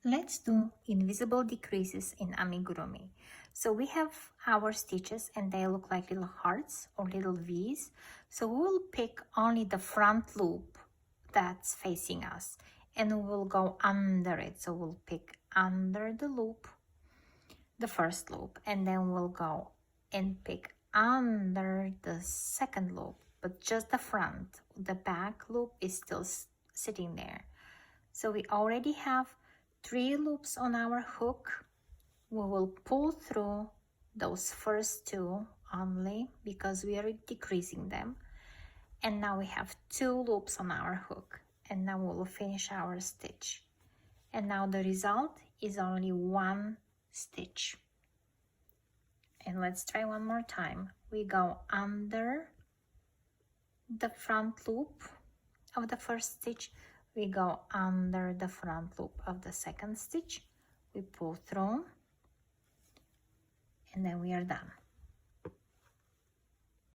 Let's do invisible decreases in amigurumi. So we have our stitches and they look like little hearts or little V's. So we'll pick only the front loop that's facing us and we'll go under it. So we'll pick under the loop, the first loop, and then we'll go and pick under the second loop, but just the front. The back loop is still sitting there. So we already have 3 loops on our hook. We will pull through those first 2 only because we are decreasing them. And now we have 2 loops on our hook. And now we will finish our stitch. And now the result is only 1 stitch. And let's try one more time. We go under the front loop of the first stitch. We go under the front loop of the second stitch, we pull through, and then we are done.